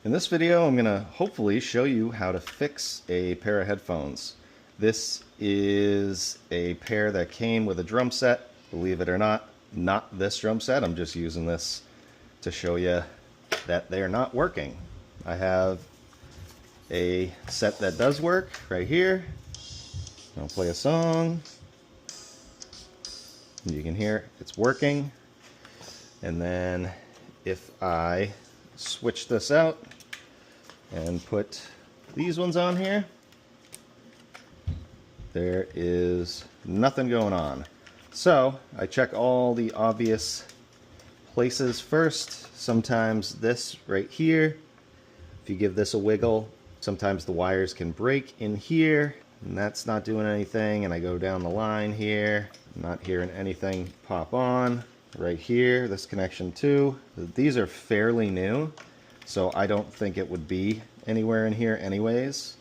In this video, I'm going to hopefully show you how to fix a pair of headphones. This is a pair that came with a drum set. Believe it or not this drum set. I'm just using this to show you that they're not working. I have a set that does work right here. I'll play a song. You can hear it's working. And then if I switch this out and put these ones on here, there is nothing going on. So I check all the obvious places first. Sometimes this right here, if you give this a wiggle, sometimes the wires can break in here, and that's not doing anything. And I go down the line here, I'm not hearing anything pop on. Right here, this connection too. These are fairly new, so I don't think it would be anywhere in here anyways.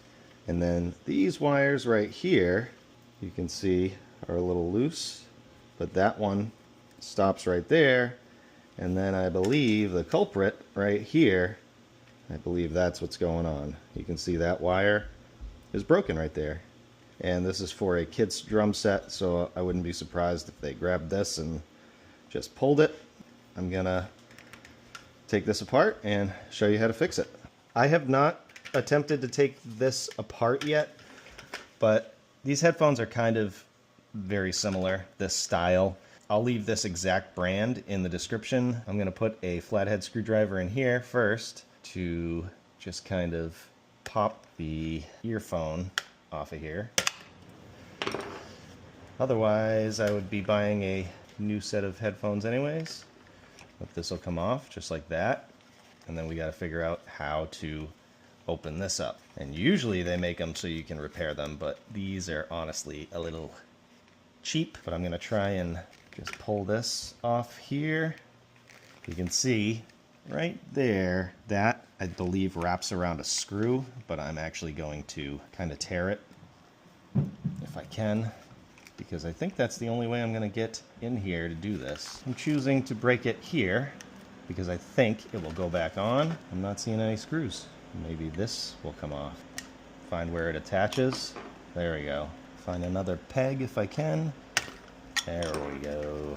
And then these wires right here, you can see are a little loose, but that one stops right there. And then I believe the culprit right here, I believe that's what's going on. You can see that wire is broken right there. And this is for a kid's drum set, so I wouldn't be surprised if they grabbed this and just pulled it. I'm gonna take this apart and show you how to fix it. I have not attempted to take this apart yet, but these headphones are kind of very similar, this style. I'll leave this exact brand in the description. I'm gonna put a flathead screwdriver in here first to just kind of pop the earphone off of here. Otherwise, I would be buying a new set of headphones anyways, but this will come off just like that. And then we got to figure out how to open this up. And usually they make them so you can repair them, but these are honestly a little cheap. But I'm going to try and just pull this off here. You can see right there that I believe wraps around a screw, but I'm actually going to kind of tear it if I can, because I think that's the only way I'm going to get in here to do this. I'm choosing to break it here because I think it will go back on. I'm not seeing any screws. Maybe this will come off. Find where it attaches. There we go. Find another peg if I can. There we go.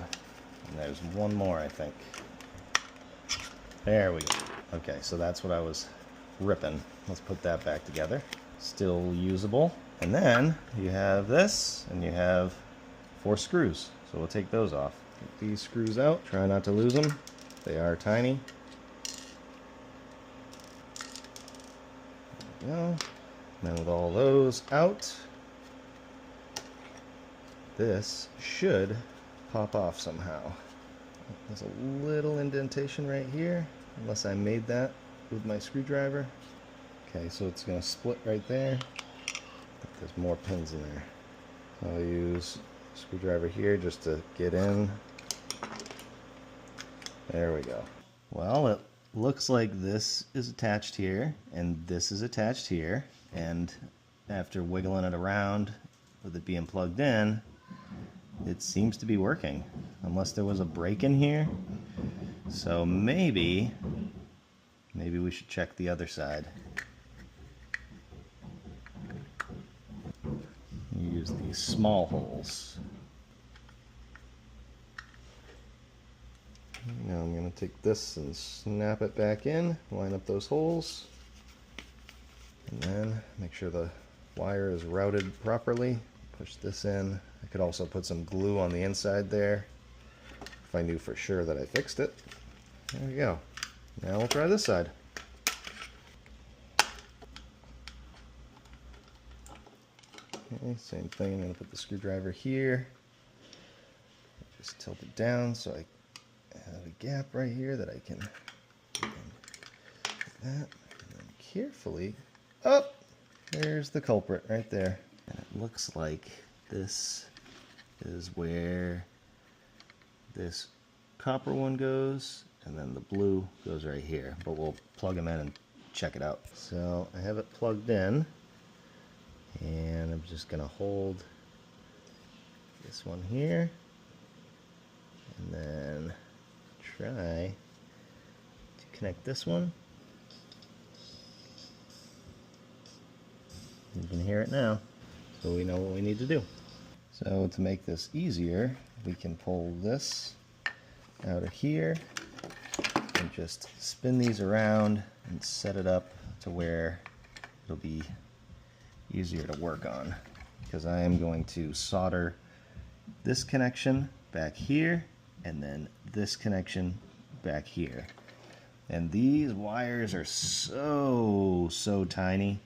And there's one more, I think. There we go. Okay, so that's what I was ripping. Let's put that back together. Still usable. And then you have this, and you have 4 screws. So we'll take those off. Get these screws out. Try not to lose them. They are tiny. There we go. And then with all those out, this should pop off somehow. There's a little indentation right here, unless I made that with my screwdriver. Okay, so it's going to split right there. There's more pins in there. So I'll use a screwdriver here just to get in. There we go. Well, it looks like this is attached here, and this is attached here. And after wiggling it around with it being plugged in, it seems to be working, unless there was a break in here. So maybe we should check the other side. Use these small holes. Now I'm going to take this and snap it back in, line up those holes, and then make sure the wire is routed properly. Push this in. I could also put some glue on the inside there if I knew for sure that I fixed it. There we go. Now we'll try this side. Okay, same thing. I'm going to put the screwdriver here. Just tilt it down so I have a gap right here that I can like that. And then carefully, up! There's the culprit right there. And it looks like this is where this copper one goes, and then the blue goes right here. But we'll plug them in and check it out. So I have it plugged in. And I'm just going to hold this one here, and then try to connect this one You can hear it now, so we know what we need to do. So to make this easier, we can pull this out of here and just spin these around and set it up to where it'll be easier to work on, because I am going to solder this connection back here and then this connection back here. And these wires are so tiny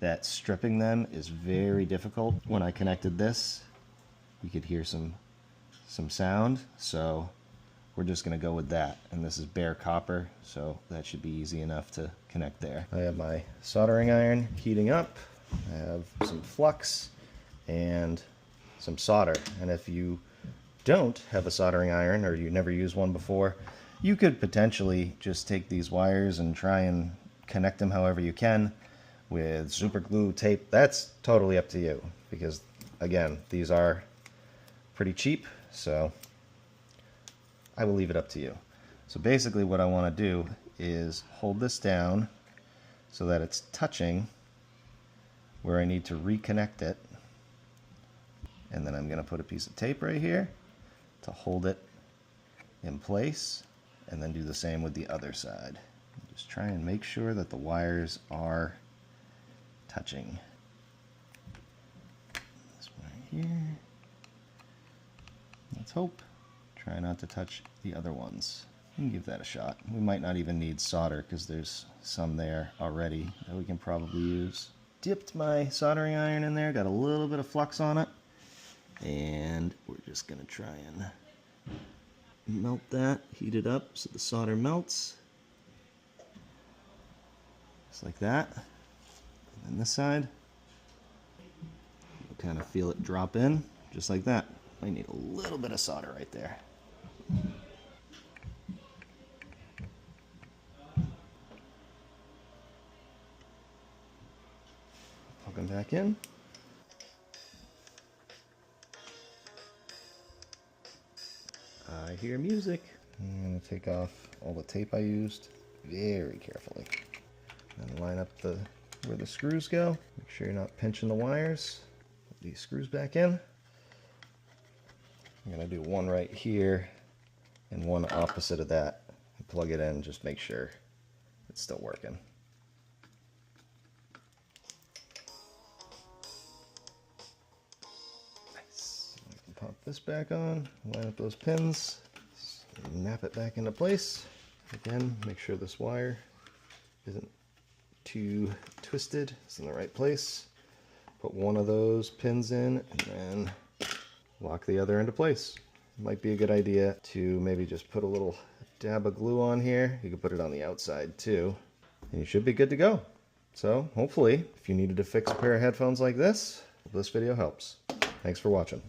that stripping them is very difficult. When I connected this, you could hear some sound, so we're just going to go with that. And this is bare copper, so that should be easy enough to connect there. I have my soldering iron heating up. I have some flux and some solder. And if you don't have a soldering iron, or you never used one before, you could potentially just take these wires and try and connect them however you can with super glue, tape. That's totally up to you, because again, these are pretty cheap, so I will leave it up to you. So basically what I want to do is hold this down so that it's touching where I need to reconnect it, and then I'm going to put a piece of tape right here to hold it in place, and then do the same with the other side. Just try and make sure that the wires are touching. This one right here. Let's hope. Try not to touch the other ones. We can give that a shot. We might not even need solder because there's some there already that we can probably use. Dipped my soldering iron in there, got a little bit of flux on it, and we're just going to try and melt that, heat it up so the solder melts. Just like that. And then this side, you'll kind of feel it drop in, just like that. I need a little bit of solder right there. Plug them back in. I hear music. I'm going to take off all the tape I used very carefully. And line up where the screws go. Make sure you're not pinching the wires. Put these screws back in. I'm going to do one right here and one opposite of that. And plug it in, just make sure it's still working. Nice. I can pop this back on, line up those pins, snap it back into place. Again, make sure this wire isn't too twisted, it's in the right place. Put one of those pins in and then lock the other into place. It might be a good idea to maybe just put a little dab of glue on here. You can put it on the outside too, and you should be good to go. So hopefully, if you needed to fix a pair of headphones like this video helps. Thanks for watching.